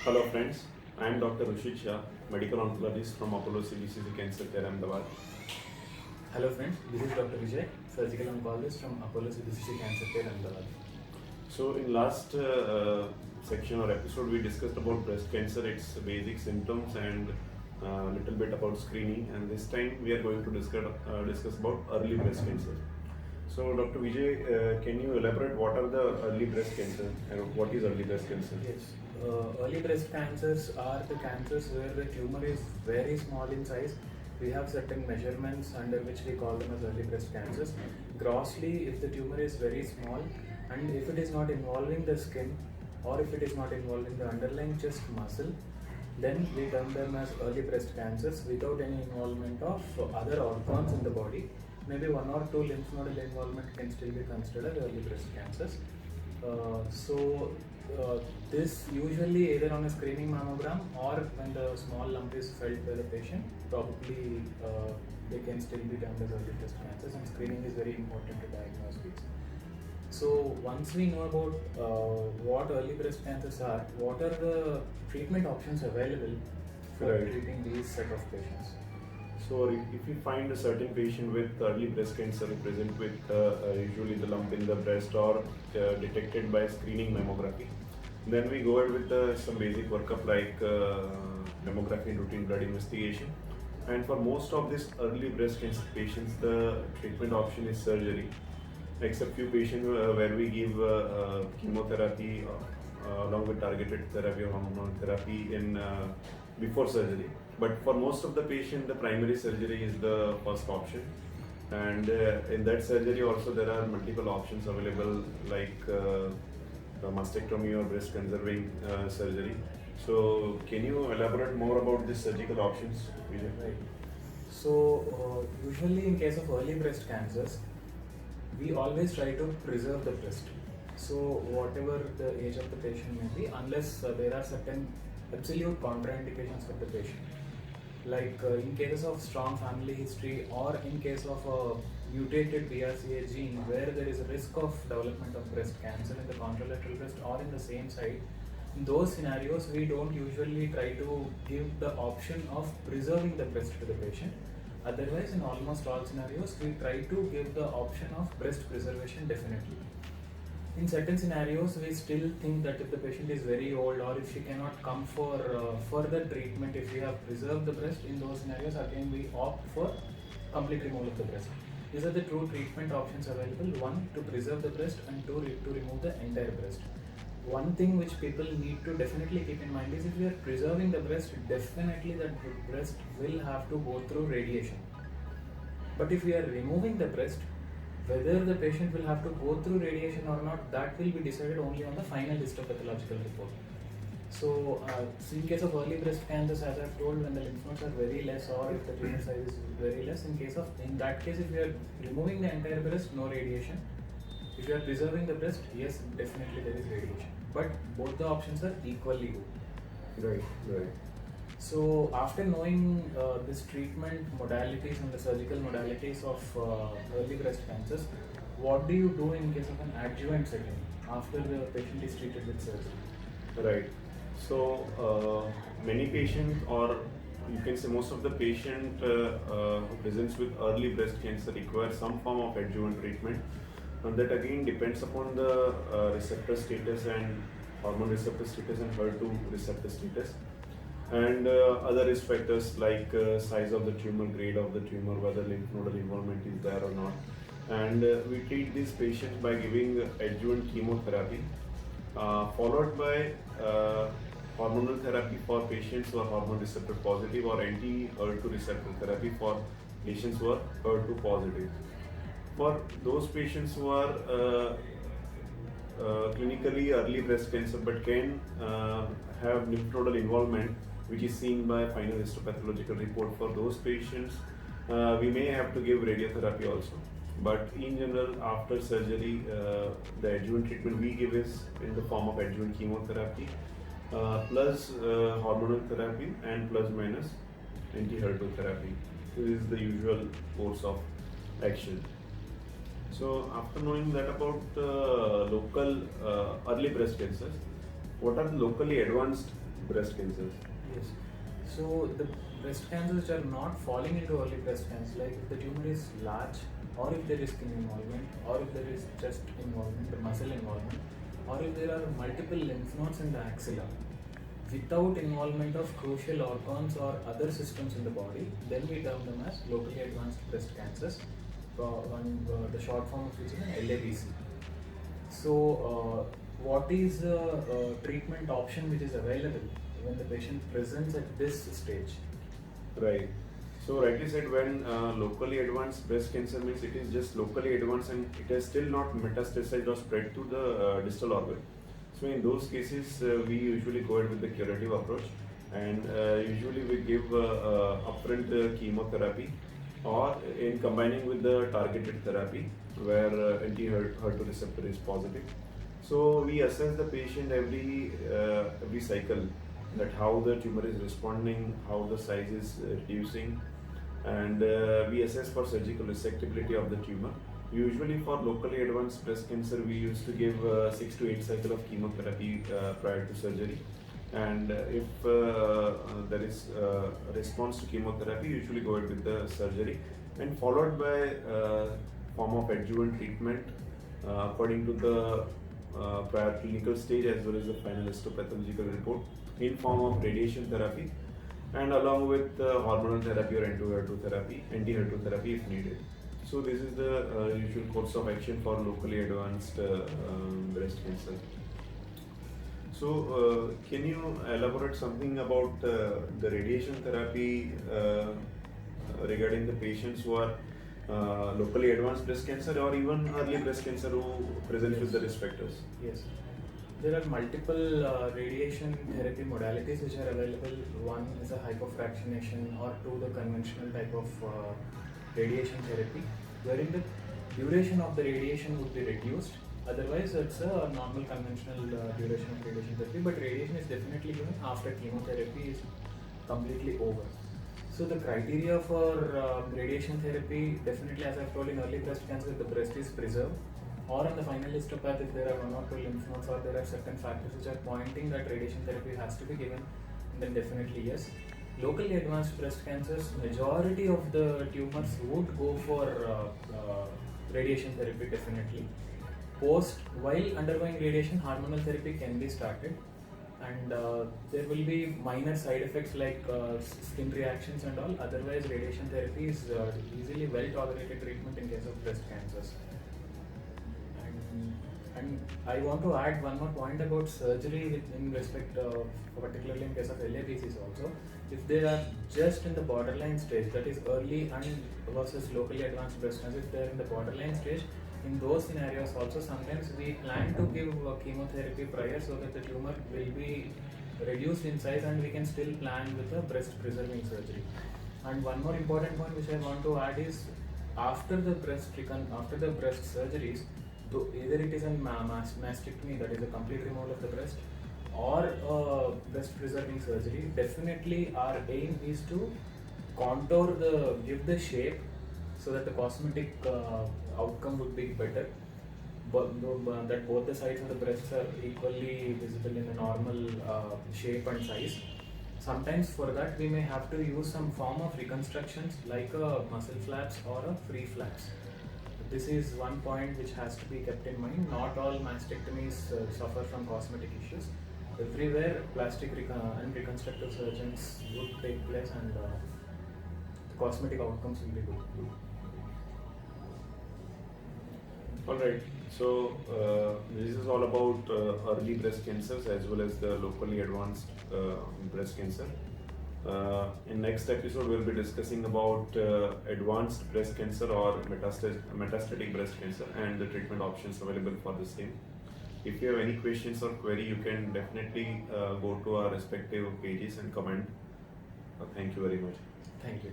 Hello friends, I am Dr. Rushit Shah, medical oncologist from Apollo CBCC Cancer Care Ahmedabad. Hello friends, this is Dr. Vijay, surgical oncologist from Apollo CBCC Cancer Care Ahmedabad. So in last section or episode we discussed about breast cancer, its basic symptoms and a little bit about screening, and this time we are going to discuss about early breast cancer. So Dr. Vijay, can you elaborate what are the early breast cancer and what is early breast cancer? Yes, early breast cancers are the cancers where the tumor is very small in size. We have certain measurements under which we call them as early breast cancers. Grossly, if the tumor is very small and if it is not involving the skin or if it is not involving the underlying chest muscle, then we term them as early breast cancers without any involvement of other organs in the body. Maybe one or two lymph nodal involvement can still be considered as early breast cancers. This usually either on a screening mammogram or when the small lump is felt by the patient, probably they can still be termed as early breast cancers, and screening is very important to diagnose these. So once we know about what early breast cancers are, what are the treatment options available for Right. treating these set of patients? So if we find a certain patient with early breast cancer present with usually the lump in the breast or detected by screening mammography, then we go ahead with some basic workup like mammography and routine blood investigation. And for most of these early breast cancer patients, the treatment option is surgery, except few patients where we give chemotherapy along with targeted therapy or hormonal therapy in before surgery. But for most of the patient, the primary surgery is the first option. And in that surgery also there are multiple options available like mastectomy or breast conserving surgery. So can you elaborate more about these surgical options, Vijay? Right. So usually in case of early breast cancers, we always try to preserve the breast. So whatever the age of the patient may be, unless there are certain absolute contraindications for the patient. Like in cases of strong family history or in case of a mutated BRCA gene where there is a risk of development of breast cancer in the contralateral breast or in the same side, in those scenarios we don't usually try to give the option of preserving the breast to the patient. Otherwise, in almost all scenarios, we try to give the option of breast preservation definitely. In certain scenarios, we still think that if the patient is very old or if she cannot come for further treatment, if we have preserved the breast, in those scenarios, again we opt for complete removal of the breast. These are the two treatment options available: one, to preserve the breast, and two, to remove the entire breast. One thing which people need to definitely keep in mind is if we are preserving the breast, definitely that breast will have to go through radiation. But if we are removing the breast, whether the patient will have to go through radiation or not, that will be decided only on the final histopathological report. So, in case of early breast cancers, as I've told, when the lymph nodes are very less or if the tumor size is very less, in that case, if we are removing the entire breast, no radiation. If you are preserving the breast, yes, definitely there is radiation. But both the options are equally good. Right, right. So after knowing this treatment modalities and the surgical modalities of early breast cancers, what do you do in case of an adjuvant setting after the patient is treated with surgery? Right. So many patients, or you can say most of the patient who presents with early breast cancer require some form of adjuvant treatment, and that again depends upon the receptor status and hormone receptor status and HER2 receptor status, and other risk factors like size of the tumor, grade of the tumor, whether lymph nodal involvement is there or not. And we treat these patients by giving adjuvant chemotherapy, followed by hormonal therapy for patients who are hormone receptor positive, or anti-HER2 receptor therapy for patients who are HER2 positive. For those patients who are clinically early breast cancer but can have lymph nodal involvement, which is seen by final histopathological report, for those patients we may have to give radiotherapy also. But in general, after surgery, the adjuvant treatment we give is in the form of adjuvant chemotherapy plus hormonal therapy and plus minus anti-HER2 therapy. This is the usual course of action. So after knowing that about local early breast cancers, what are the locally advanced breast cancers? Yes. So the breast cancers which are not falling into early breast cancer, like if the tumor is large, or if there is skin involvement, or if there is chest involvement, the muscle involvement, or if there are multiple lymph nodes in the axilla, without involvement of crucial organs or other systems in the body, then we term them as locally advanced breast cancers. The short form of which is an LABC. So, what is the treatment option which is available when the patient presents at this stage? Right. So rightly said, when locally advanced breast cancer means it is just locally advanced and it has still not metastasized or spread to the distal organ. So in those cases, we usually go ahead with the curative approach, and usually we give upfront chemotherapy, or in combining with the targeted therapy where anti-HER2 receptor is positive. So we assess the patient every cycle, that how the tumor is responding, how the size is reducing, and we assess for surgical resectability of the tumor. Usually for locally advanced breast cancer, we used to give 6 to 8 cycle of chemotherapy prior to surgery. And if there is a response to chemotherapy, usually go ahead with the surgery, and followed by form of adjuvant treatment according to the prior clinical stage as well as the final histopathological report, in form of radiation therapy, and along with hormonal therapy or anti-HER2 therapy if needed. So this is the usual course of action for locally advanced breast cancer. So can you elaborate something about the radiation therapy regarding the patients who are locally advanced breast cancer or even early breast cancer who present with the risk factors? Yes. There are multiple radiation therapy modalities which are available. One is a hypofractionation, or two, the conventional type of radiation therapy, wherein the duration of the radiation would be reduced. Otherwise, it's a normal conventional duration of radiation therapy, but radiation is definitely given after chemotherapy is completely over. So the criteria for radiation therapy, definitely, as I've told, in early breast cancer, the breast is preserved, or on the final histopath, if there are one or two lymph nodes, or there are certain factors which are pointing that radiation therapy has to be given, then definitely yes. Locally advanced breast cancers, majority of the tumors would go for radiation therapy definitely. While undergoing radiation, hormonal therapy can be started, and there will be minor side effects like skin reactions and all. Otherwise, radiation therapy is easily well tolerated treatment in case of breast cancers. And I want to add one more point about surgery in respect of, particularly in case of LABCs also. If they are just in the borderline stage, that is early and versus locally advanced breast cancer, if they are in the borderline stage, in those scenarios also sometimes we plan to give chemotherapy prior so that the tumor will be reduced in size and we can still plan with a breast preserving surgery. And one more important point which I want to add is, after the breast surgeries, either it is a mastectomy, that is a complete removal of the breast, or breast preserving surgery, definitely our aim is to give the shape so that the cosmetic outcome would be better, that both the sides of the breasts are equally visible in a normal shape and size. Sometimes for that we may have to use some form of reconstructions like a muscle flaps or a free flaps. This is one point which has to be kept in mind. Not all mastectomies suffer from cosmetic issues. Everywhere plastic and reconstructive surgeons would take place, and the cosmetic outcomes will be good. Alright, so this is all about early breast cancers as well as the locally advanced breast cancer. In next episode, we'll be discussing about advanced breast cancer or metastatic breast cancer and the treatment options available for the same. If you have any questions or query, you can definitely go to our respective pages and comment. Thank you very much. Thank you.